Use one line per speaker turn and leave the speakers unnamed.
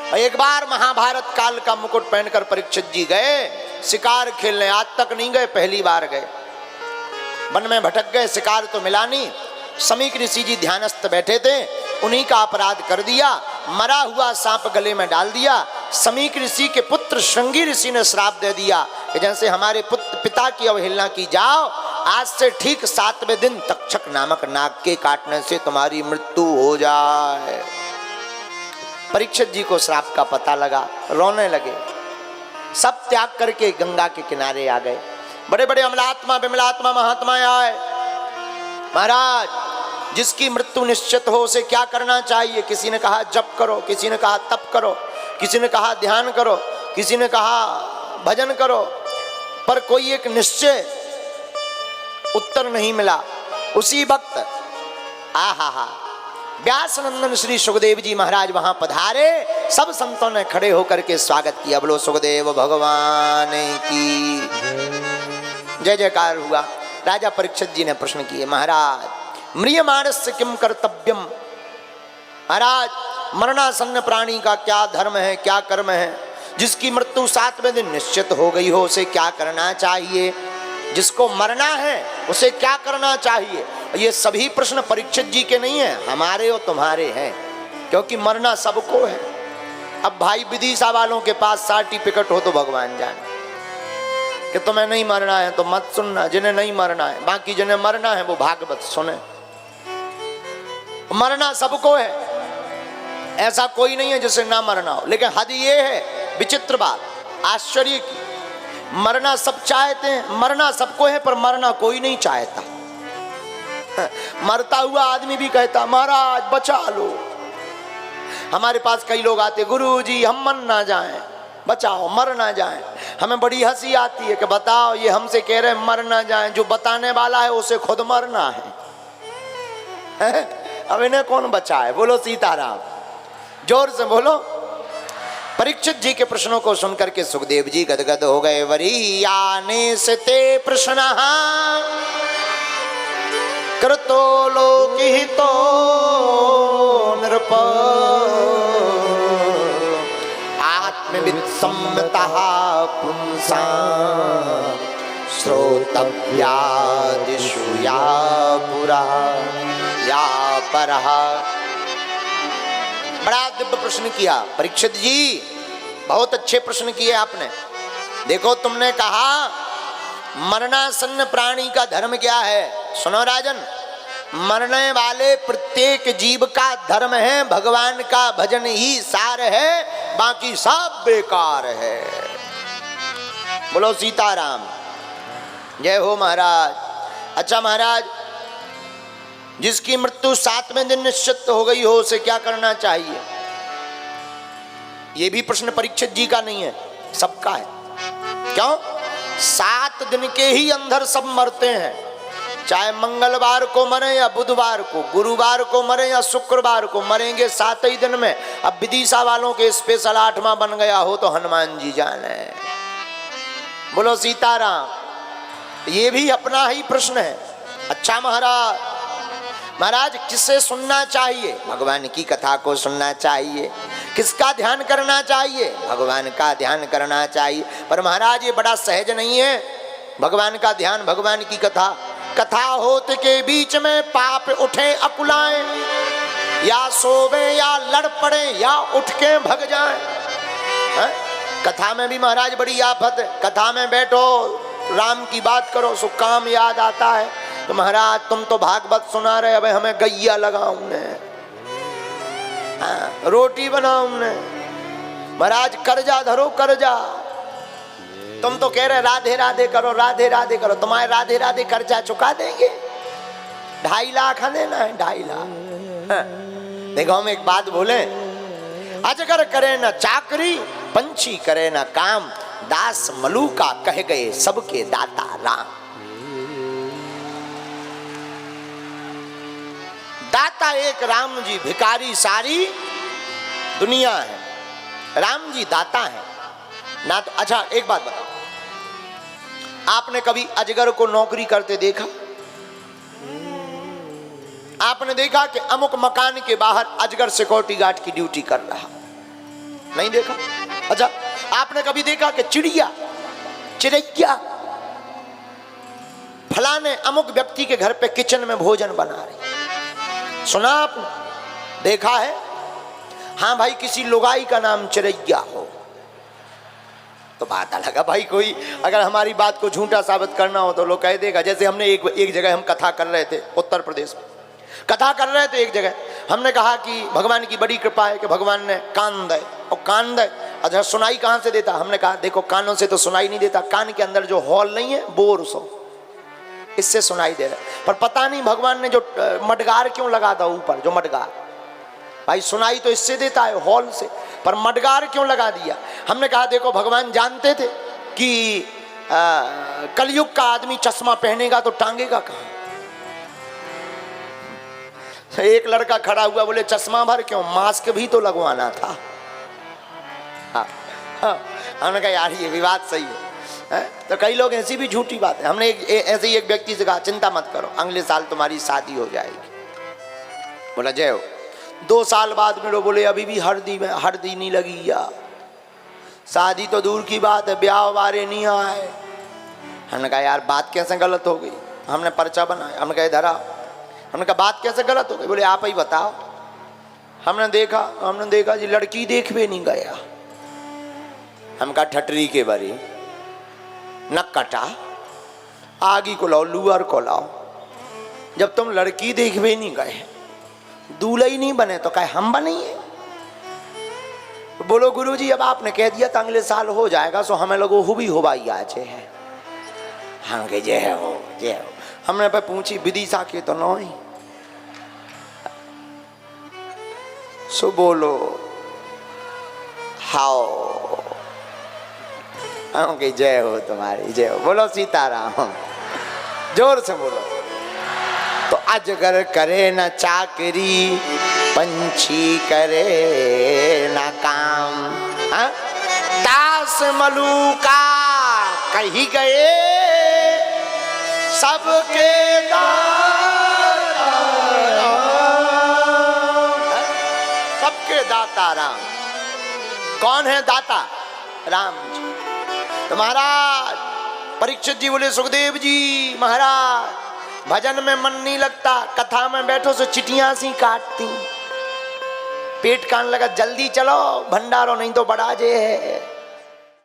एक बार महाभारत काल का मुकुट पहनकर परीक्षित जी गए शिकार खेलने। आज तक नहीं गए, पहली बार गए। वन में भटक गए, शिकार तो मिला नहीं। समीक ऋषि जी ध्यानस्थ बैठे थे, उन्हीं का अपराध कर दिया। मरा हुआ सांप गले में डाल दिया। समीक ऋषि के पुत्र श्रृंगी ऋषि ने श्राप दे दिया कि जैसे हमारे पिता की अवहेलना की जाओ, आज से ठीक 7वें दिन तक्षक नामक नाग के काटने से तुम्हारी मृत्यु हो जाए। परीक्षित जी को श्राप का पता लगा, रोने लगे। सब त्याग करके गंगा के किनारे आ गए। बड़े बड़े अमलात्मा विमलात्मा महात्मा आए। महाराज, जिसकी मृत्यु निश्चित हो उसे क्या करना चाहिए? किसी ने कहा जप करो, किसी ने कहा तप करो, किसी ने कहा ध्यान करो, किसी ने कहा भजन करो, पर कोई एक निश्चय उत्तर नहीं मिला। उसी वक्त आहा व्यास नंदन श्री सुखदेव जी महाराज वहां पधारे। सब संतों ने खड़े होकर के स्वागत किया। बोलो सुखदेव भगवान की जय जयकार हुआ। राजा परीक्षित जी ने प्रश्न किए, महाराज म्रियमाणस्य किम कर्तव्यम? महाराज, मरणासन्न प्राणी का क्या धर्म है, क्या कर्म है? जिसकी मृत्यु 7वें दिन निश्चित हो गई हो उसे क्या करना चाहिए? जिसको मरना है उसे क्या करना चाहिए? ये सभी प्रश्न परीक्षित जी के नहीं है, हमारे और तुम्हारे हैं, क्योंकि मरना सबको है। अब भाई विदिशा वालों के पास सर्टिफिकेट हो तो भगवान जाने कि तुम्हें नहीं मरना है तो मत सुनना, जिन्हें नहीं मरना है। बाकी जिन्हें मरना है वो भागवत सुने। मरना सबको है, ऐसा कोई नहीं है जिसे ना मरना हो। लेकिन हद ये है, विचित्र बात, आश्चर्य की, मरना सब चाहते हैं, मरना सबको है, पर मरना कोई नहीं चाहता। मरता हुआ आदमी भी कहता महाराज बचा लो। हमारे पास कई लोग आते, गुरुजी हम मर ना जाएं, बचाओ, मर ना जाएं। हमें बड़ी हंसी आती है कि बताओ, ये हमसे कह रहे हैं मर ना जाएं, जो बताने वाला है उसे खुद मरना है। अब इन्हें कौन बचाए? बोलो सीताराम, जोर से बोलो। परीक्षित जी के प्रश्नों को सुनकर के सुखदेव जी गदगद हो गए। वरीयाने से ते प्रश्न कृतो लोकहितो नृप आत्मविद सम्मतः पुंसा श्रोतव्यादिषु या पुरा या परः। बड़ा दिव्य प्रश्न किया परीक्षित जी, बहुत अच्छे प्रश्न किए आपने। देखो, तुमने कहा मरणासन्न प्राणी का धर्म क्या है? सुनो राजन, मरने वाले प्रत्येक जीव का धर्म है भगवान का भजन ही सार है, बाकी सब बेकार है। बोलो सीताराम, जय हो महाराज। अच्छा महाराज, जिसकी मृत्यु 7वें दिन निश्चित हो गई हो उसे क्या करना चाहिए? यह भी प्रश्न परीक्षित जी का नहीं है, सबका है। क्यों? 7 दिन के ही अंदर सब मरते हैं, चाहे मंगलवार को मरे या बुधवार को, गुरुवार को मरे या शुक्रवार को, मरेंगे 7 ही दिन में। अब विदिशा वालों के स्पेशल 8वां बन गया हो तो हनुमान जी जाने। बोलो सीताराम, ये भी अपना ही प्रश्न है। अच्छा महाराज, महाराज किसे सुनना चाहिए? भगवान की कथा को सुनना चाहिए। किसका ध्यान करना चाहिए? भगवान का ध्यान करना चाहिए। पर महाराज ये बड़ा सहज नहीं है, भगवान का ध्यान, भगवान की कथा। कथा होत के बीच में पाप उठे अकुलाएं, या सोवे या लड़ पड़े या उठ के भग जाएं। कथा में भी महाराज बड़ी आफत है। कथा में बैठो, राम की बात करो, सो काम याद आता है। तो महाराज तुम तो भागवत सुना रहे, अब हमें गैया लगाऊं ने, रोटी बनाऊं ने। महाराज कर्जा धरो कर्जा, तुम तो कह रहे राधे राधे करो, राधे राधे करो। तुम्हारे राधे राधे कर्जा चुका देंगे। 2.5 लाख देना है, 2.5 लाख। देखो हम एक बात बोले, अजगर करे न चाकरी, पंछी करे न काम, दास मलूका कह गए सबके दाता राम। दाता एक राम जी, भिखारी सारी दुनिया है। राम जी दाता है ना तो। अच्छा एक बात बताओ, आपने कभी अजगर को नौकरी करते देखा? आपने देखा कि अमुक मकान के बाहर अजगर सिक्योरिटी गार्ड की ड्यूटी कर रहा, नहीं देखा। अच्छा, आपने कभी देखा कि चिड़िया चिड़ैया फलाने अमुक व्यक्ति के घर पे किचन में भोजन बना रही? सुना आपने? देखा है? हाँ भाई, किसी लुगाई का नाम चिड़ैया हो तो बात अलग है भाई। कोई अगर हमारी बात को झूठा साबित करना हो तो लोग कह देगा। जैसे हमने एक जगह हम कथा कर रहे थे, उत्तर प्रदेश में कथा कर रहे थे। एक जगह हमने कहा कि भगवान की बड़ी कृपा है कि भगवान ने कान दे, और कान दे। अच्छा, सुनाई कहाँ से देता? हमने कहा देखो, कानों से तो सुनाई नहीं देता, कान के अंदर जो हॉल नहीं है बोर सो, इससे सुनाई दे रहा है। पर पता नहीं भगवान ने जो मडगार क्यों लगा था ऊपर, जो मडगार, भाई सुनाई तो इससे देता है हॉल से, पर मडगार क्यों लगा दिया? हमने कहा देखो, भगवान जानते थे कि कलयुग का आदमी चश्मा पहनेगा तो टांगेगा कहाँ। एक लड़का खड़ा हुआ, बोले चश्मा भर क्यों, मास्क भी तो लगवाना था। हमने कहा यार ये विवाद सही है। तो कई लोग ऐसी भी झूठी बात है। हमने ऐसे ही एक व्यक्ति से कहा चिंता मत करो, अगले साल तुम्हारी शादी हो जाएगी। बोला जय हो। 2 साल बाद में बोले अभी भी हल्दी नहीं लगी या शादी तो दूर की बात है, ब्याह वारे नहीं आए। हमने कहा यार बात कैसे गलत हो गई? हमने पर्चा बनाया, हमने कहा धरा। हमने कहा बात कैसे गलत हो गई? बोले आप ही बताओ। हमने देखा जी लड़की देखवे नहीं गया। हम कहा ठटरी के बारी न कटा, आगी को लाओ, लुअर को लाओ। जब तुम लड़की देखवे नहीं गए, दूल्हा ही नहीं बने तो कहे हम बनिए। बोलो गुरुजी अब आपने कह दिया तो अगले साल हो जाएगा, सो हमें लोगों हो भी हो भाई आज है। हम कहे जय हो जय हो। हमने पे पूछी विदिशा के तो नहीं, सो बोलो हाओ। हम कहे जय हो तुम्हारी जय हो। बोलो सीताराम, जोर से बोलो। तो अजगर करे न चाकरी, पंछी करे न काम, दास मलूका कही गए सबके दाता, सबके दाता राम। कौन है दाता? राम जी। तो महाराज परीक्षित जी बोले सुखदेव जी महाराज भजन में मन नहीं लगता, कथा में बैठो सो चिटियां सी काटती, पेट कान लगा, जल्दी चलो भंडारो नहीं तो बड़ा जे है।